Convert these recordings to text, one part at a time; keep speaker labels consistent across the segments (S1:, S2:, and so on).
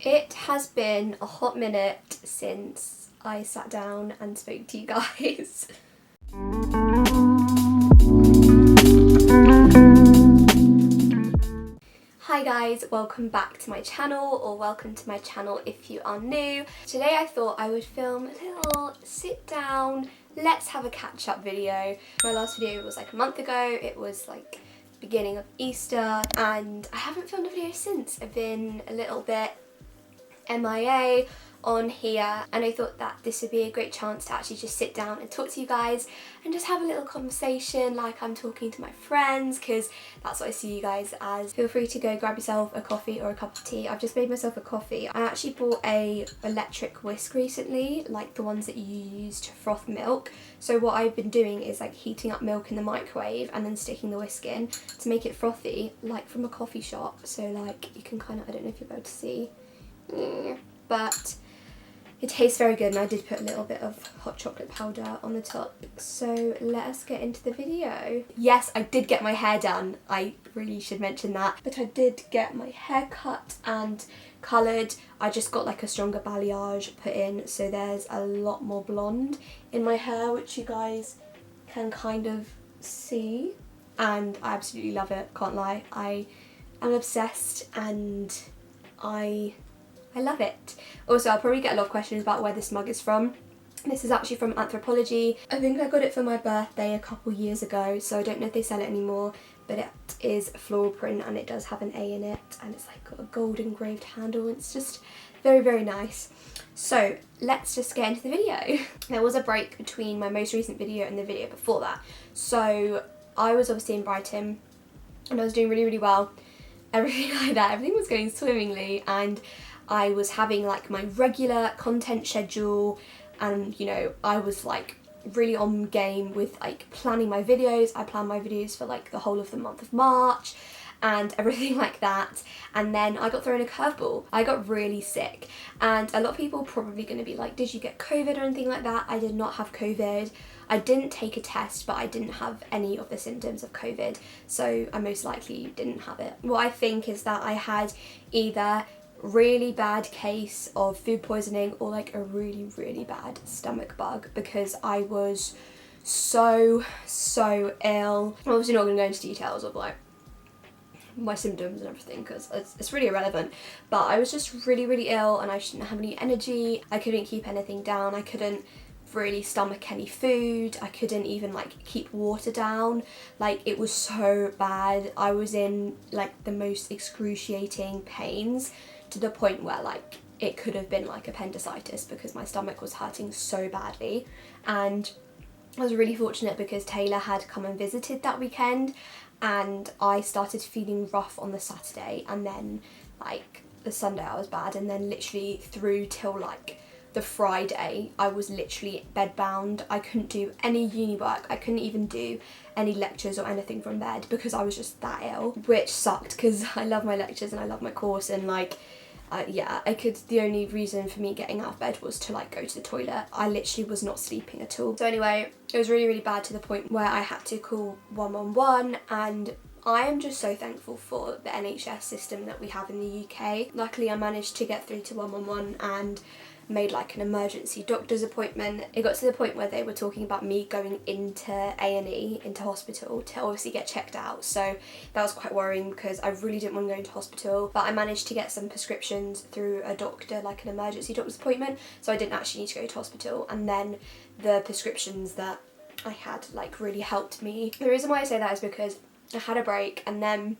S1: It has been a hot minute since I sat down and spoke to you guys. Hi guys, welcome back to my channel, or welcome to my channel if you are new. Today I thought I would film a little sit down, let's have a catch up video. My last video was like a month ago, it was like beginning of Easter, and I haven't filmed a video since. I've been a little bit MIA on here, and I thought that this would be a great chance to actually just sit down and talk to you guys and just have a little conversation like I'm talking to my friends, because that's what I see you guys as. Feel free to go grab yourself a coffee or a cup of tea. I've just made myself a coffee. I actually bought a electric whisk recently, like the ones that you use to froth milk. So what I've been doing is like heating up milk in the microwave and then sticking the whisk in to make it frothy, like from a coffee shop. So like you can kind of, I don't know if you're able to see, but it tastes very good, and I did put a little bit of hot chocolate powder on the top. So let us get into the video. Yes, I did get my hair done. I really should mention that. But I did get my hair cut and coloured. I just got like a stronger balayage put in, so there's a lot more blonde in my hair, which you guys can kind of see. And I absolutely love it, can't lie. I am obsessed and I love it. Also, I'll probably get a lot of questions about where this mug is from. This is actually from Anthropology. I think I got it for my birthday a couple years ago, so I don't know if they sell it anymore, but it is floral print and it does have an A in it, and it's like got a gold engraved handle. It's just very, very nice. So let's just get into the video. There was a break between my most recent video and the video before that. So I was obviously in Brighton and I was doing really, really well. Everything like that, everything was going swimmingly, and I was having like my regular content schedule, and you know, I was like really on game with like planning my videos. I planned my videos for like the whole of the month of March and everything like that, and then I got thrown a curveball. I got really sick, and a lot of people are probably going to be like, did you get COVID or anything like that? I did not have COVID. I didn't take a test, but I didn't have any of the symptoms of COVID, so I most likely didn't have it. What I think is that I had either really bad case of food poisoning or like a really, really bad stomach bug, because I was so ill. I'm obviously not going to go into details of like my symptoms and everything, because it's really irrelevant, but I was just really, really ill, and I just didn't have any energy. I couldn't keep anything down. I couldn't really stomach any food. I couldn't even like keep water down. Like, it was so bad. I was in like the most excruciating pains, to the point where like it could have been like appendicitis, because my stomach was hurting so badly. And I was really fortunate because Taylor had come and visited that weekend, and I started feeling rough on the Saturday, and then like the Sunday I was bad, and then literally through till like the Friday I was literally bedbound. I couldn't do any uni work. I couldn't even do any lectures or anything from bed, because I was just that ill, which sucked because I love my lectures and I love my course, and like yeah, the only reason for me getting out of bed was to like go to the toilet. I literally was not sleeping at all. So anyway, it was really, really bad, to the point where I had to call 111, and I am just so thankful for the NHS system that we have in the UK. Luckily I managed to get through to 111 and made like an emergency doctor's appointment. It got to the point where they were talking about me going into A&E, into hospital, to obviously get checked out. So that was quite worrying, because I really didn't want to go into hospital, but I managed to get some prescriptions through a doctor, like an emergency doctor's appointment, so I didn't actually need to go to hospital. And then the prescriptions that I had like really helped me. The reason why I say that is because I had a break, and then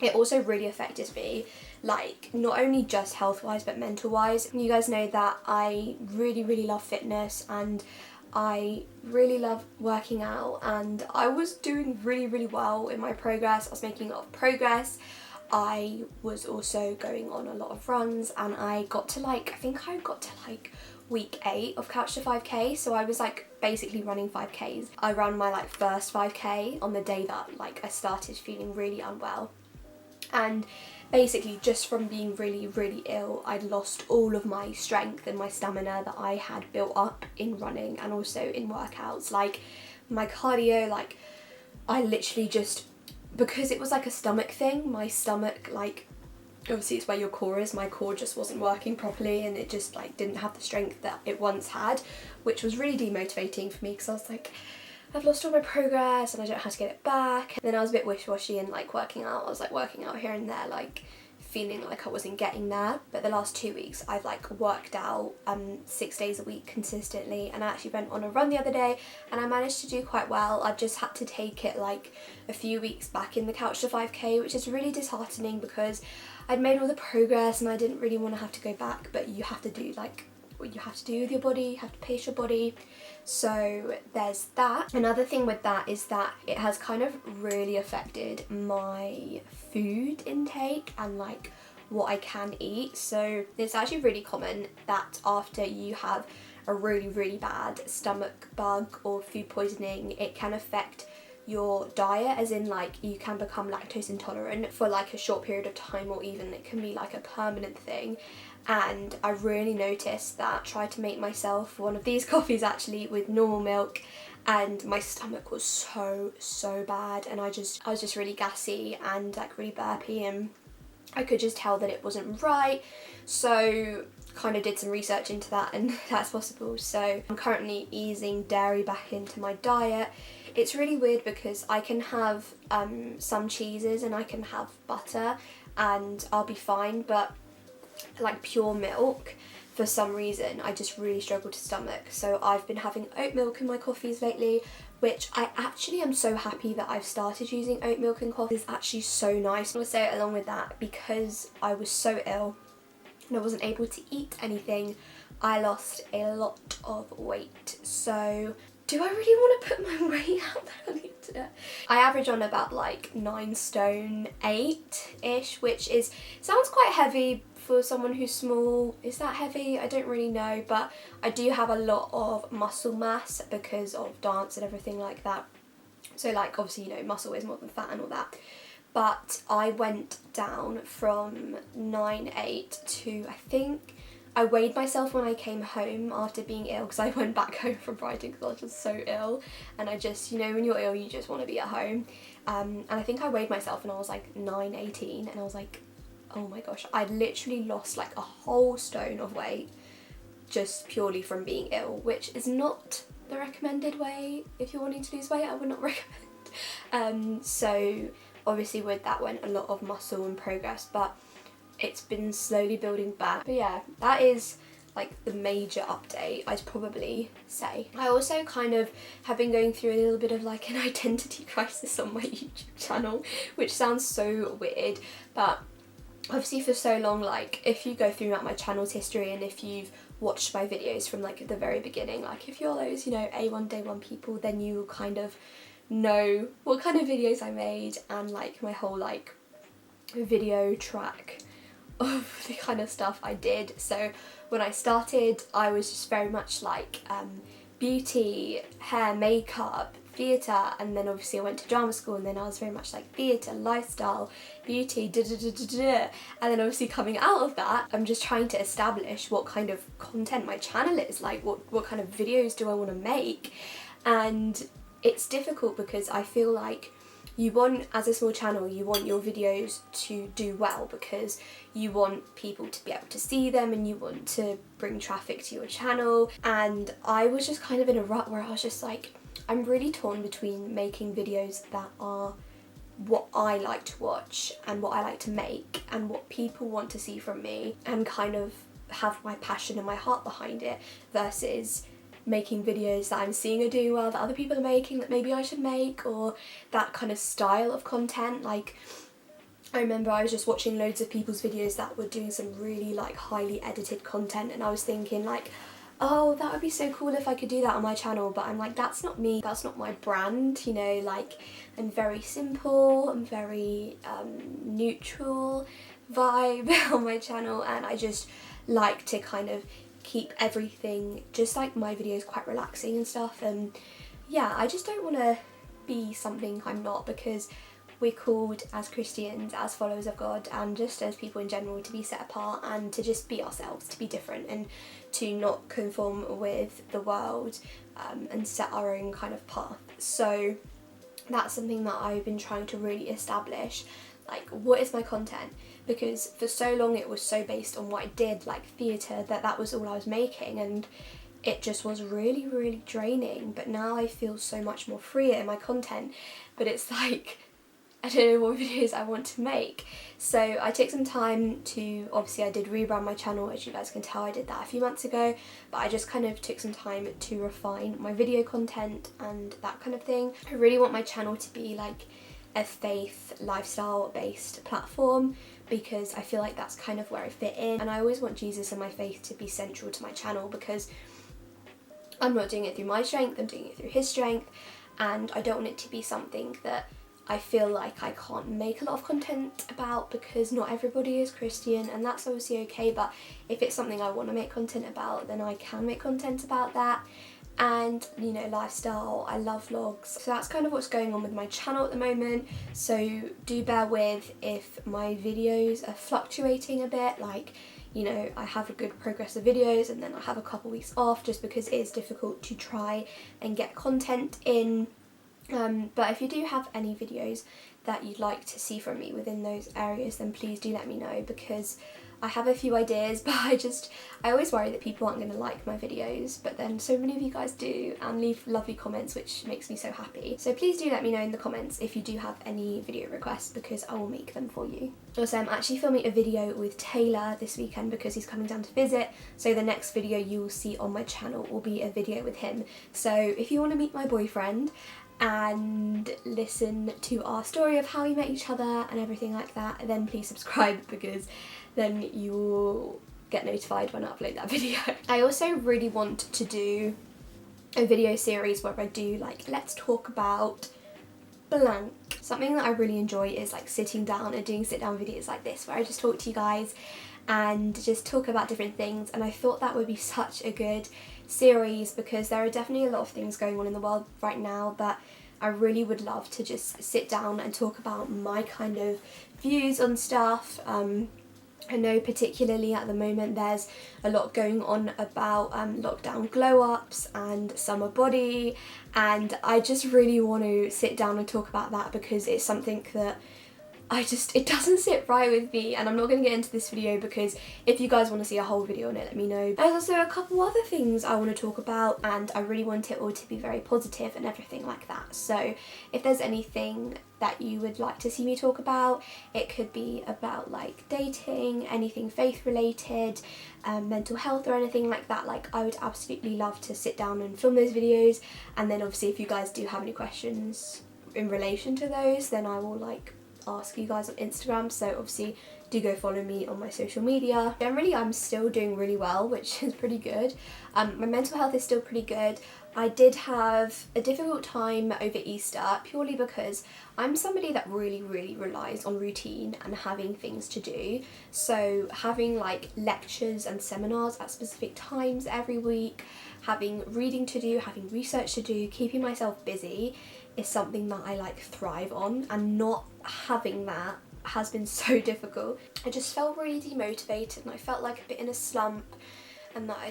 S1: it also really affected me, like not only just health wise but mental wise. You guys know that I really, really love fitness, and I really love working out, and I was doing really, really well in my progress. I was making a lot of progress. I was also going on a lot of runs, and I got to like, I think I got to like week 8 of Couch to 5k, so I was like basically running 5k's. I ran my like first 5k on the day that like I started feeling really unwell, and basically just from being really, really ill, I'd lost all of my strength and my stamina that I had built up in running and also in workouts. Like my cardio, like I literally just, because it was like a stomach thing, my stomach like obviously it's where your core is. My core just wasn't working properly and it just like didn't have the strength that it once had, which was really demotivating for me because I was like, I've lost all my progress and I don't know how to get it back. And then I was a bit wishy-washy and like working out. I was like working out here and there, like feeling like I wasn't getting there. But the last 2 weeks I've like worked out 6 days a week consistently, and I actually went on a run the other day and I managed to do quite well. I've just had to take it like a few weeks back in the Couch to 5k, which is really disheartening because I'd made all the progress and I didn't really want to have to go back, but you have to do like what you have to do with your body, you have to pace your body. So there's that. Another thing with that is that it has kind of really affected my food intake and like what I can eat. So it's actually really common that after you have a really bad stomach bug or food poisoning, it can affect your diet, as in like you can become lactose intolerant for like a short period of time, or even it can be like a permanent thing. And I really noticed that. Tried to make myself one of these coffees actually with normal milk, and my stomach was so bad, and I was just really gassy and like really burpy, and I could just tell that it wasn't right. So kind of did some research into that, and that's possible. So I'm currently easing dairy back into my diet. It's really weird because I can have some cheeses and I can have butter and I'll be fine, but like pure milk, for some reason I just really struggle to stomach. So I've been having oat milk in my coffees lately, which I actually am so happy that I've started using oat milk in coffee. It's actually so nice. Also, along with that, because I was so ill and I wasn't able to eat anything, I lost a lot of weight. So do I really want to put my weight out there? I average on about like 9 stone 8-ish, which is sounds quite heavy for someone who's small. Is that heavy? I don't really know, but I do have a lot of muscle mass because of dance and everything like that. So like obviously, you know, muscle is more than fat and all that. But I went down from 9'8" to, I think, I weighed myself when I came home after being ill, because I went back home from Brighton because I was just so ill, and I just, you know, when you're ill you just want to be at home, and I think I weighed myself and I was like 9'18", and I was like, oh my gosh, I'd literally lost like a whole stone of weight just purely from being ill, which is not the recommended way if you're wanting to lose weight. I would not recommend. So obviously with that went a lot of muscle and progress, but it's been slowly building back. But yeah, that is like the major update, I'd probably say. I also kind of have been going through a little bit of like an identity crisis on my YouTube channel, which sounds so weird, but obviously for so long, like if you go throughout my channel's history and if you've watched my videos from like the very beginning, like if you're those, you know, A1 day one people, then you will kind of know what kind of videos I made and like my whole like video track of the kind of stuff I did. So when I started, I was just very much like beauty, hair, makeup, theatre, and then obviously I went to drama school, and then I was very much like theatre, lifestyle, beauty, and then obviously coming out of that, I'm just trying to establish what kind of content my channel is, like what kind of videos do I want to make. And it's difficult because I feel like you want, as a small channel, you want your videos to do well because you want people to be able to see them and you want to bring traffic to your channel. And I was just kind of in a rut where I was just like, I'm really torn between making videos that are what I like to watch and what I like to make and what people want to see from me and kind of have my passion and my heart behind it, versus making videos that I'm seeing are doing well, that other people are making, that maybe I should make, or that kind of style of content. Like, I remember I was just watching loads of people's videos that were doing some really like highly edited content, and I was thinking like, oh, that would be so cool if I could do that on my channel, but I'm like, that's not me, that's not my brand, you know, like I'm very simple, I'm very neutral vibe on my channel, and I just like to kind of keep everything just like my videos quite relaxing and stuff. And yeah, I just don't want to be something I'm not, because we're called as Christians, as followers of God, and just as people in general, to be set apart and to just be ourselves, to be different and to not conform with the world, and set our own kind of path. So that's something that I've been trying to really establish, like what is my content, because for so long it was so based on what I did, like theatre, that was all I was making, and it just was really draining. But now I feel so much more freer in my content, but it's like I don't know what videos I want to make. So I took some time to, obviously I did rebrand my channel, as you guys can tell I did that a few months ago, but I just kind of took some time to refine my video content and that kind of thing. I really want my channel to be like a faith lifestyle based platform, because I feel like that's kind of where I fit in, and I always want Jesus and my faith to be central to my channel, because I'm not doing it through my strength, I'm doing it through his strength, and I don't want it to be something that I feel like I can't make a lot of content about, because not everybody is Christian, and that's obviously okay. But if it's something I want to make content about, then I can make content about that. And you know, lifestyle, I love vlogs, so that's kind of what's going on with my channel at the moment. So do bear with if my videos are fluctuating a bit, like, you know, I have a good progress of videos and then I have a couple weeks off, just because it is difficult to try and get content in. But if you do have any videos that you'd like to see from me within those areas, then please do let me know, because I have a few ideas, but I always worry that people aren't going to like my videos, but then so many of you guys do and leave lovely comments, which makes me so happy. So please do let me know in the comments if you do have any video requests, because I will make them for you. Also, I'm actually filming a video with Taylor this weekend because he's coming down to visit, so the next video you will see on my channel will be a video with him. So if you want to meet my boyfriend and listen to our story of how we met each other and everything like that, then please subscribe, because then you will get notified when I upload that video. I also really want to do a video series where I do like, let's talk about blank. Something that I really enjoy is like sitting down and doing sit down videos like this, where I just talk to you guys and just talk about different things, and I thought that would be such a good series, because there are definitely a lot of things going on in the world right now that I really would love to just sit down and talk about my kind of views on stuff. I know particularly at the moment there's a lot going on about lockdown glow-ups and summer body, and I just really want to sit down and talk about that, because it's something that it doesn't sit right with me, and I'm not going to get into this video, because if you guys want to see a whole video on it, let me know. There's also a couple other things I want to talk about, and I really want it all to be very positive and everything like that. So if there's anything that you would like to see me talk about, it could be about like dating, anything faith related, mental health or anything like that, like I would absolutely love to sit down and film those videos. And then obviously if you guys do have any questions in relation to those, then I will like ask you guys on Instagram, so obviously do go follow me on my social media. Generally I'm still doing really well, which is pretty good. My mental health is still pretty good. I did have a difficult time over Easter, purely because I'm somebody that really relies on routine and having things to do. So having like lectures and seminars at specific times every week, having reading to do, having research to do, keeping myself busy is something that I like thrive on, and not having that has been so difficult. I just felt really demotivated, and I felt like a bit in a slump, and that I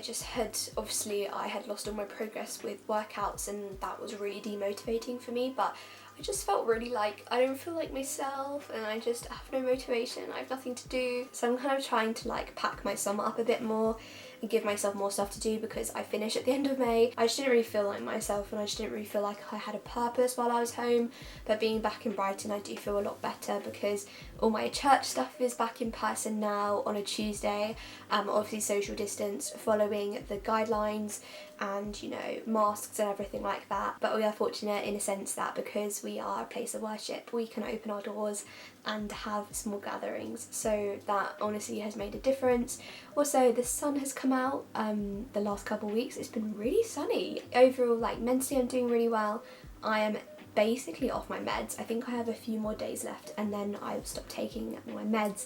S1: had lost all my progress with workouts, and that was really demotivating for me. But I just felt really like I don't feel like myself, and I just have no motivation, I have nothing to do. So I'm kind of trying to like pack my summer up a bit more and give myself more stuff to do, because I finish at the end of May. I just didn't really feel like myself, and I just didn't really feel like I had a purpose while I was home. But being back in Brighton, I do feel a lot better, because all my church stuff is back in person now on a Tuesday. Obviously social distance, following the guidelines, and you know, masks and everything like that. But we are fortunate in a sense that because we are a place of worship, we can open our doors and have small gatherings, so that honestly has made a difference. Also, the sun has come out the last couple of weeks. It's been really sunny. Overall, like mentally I'm doing really well. I am basically off my meds. I think I have a few more days left and then I will stop taking my meds,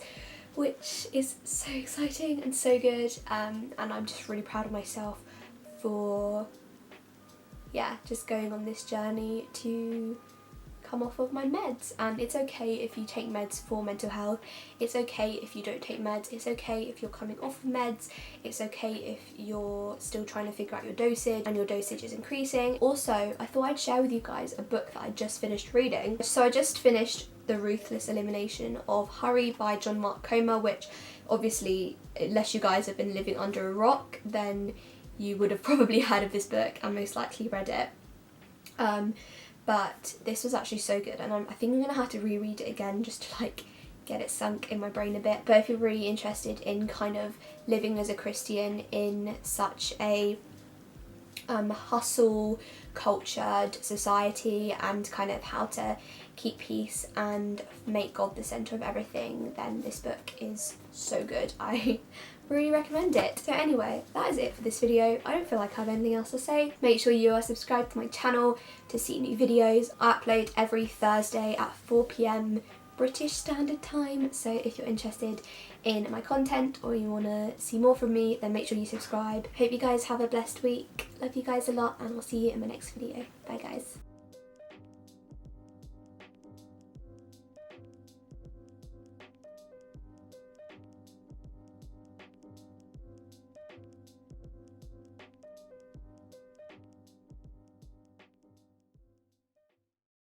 S1: which is so exciting and so good, and I'm just really proud of myself for just going on this journey to come off of my meds. And it's okay if you take meds for mental health, it's okay if you don't take meds, it's okay if you're coming off of meds, it's okay if you're still trying to figure out your dosage and your dosage is increasing. Also, I thought I'd share with you guys a book that I just finished reading. So I just finished The Ruthless Elimination of Hurry by John Mark Comer, which obviously, unless you guys have been living under a rock, then you would have probably heard of this book and most likely read it. But this was actually so good, and I think I'm going to have to reread it again just to like get it sunk in my brain a bit. But if you're really interested in kind of living as a Christian in such a hustle cultured society and kind of how to keep peace and make God the centre of everything, then this book is so good. I really recommend it. So anyway, that is it for this video. I don't feel like I have anything else to say. Make sure you are subscribed to my channel to see new videos. I upload every Thursday at 4 PM British Standard Time, so if you're interested in my content or you want to see more from me, then make sure you subscribe. Hope you guys have a blessed week. Love you guys a lot, and I'll see you in my next video. Bye guys.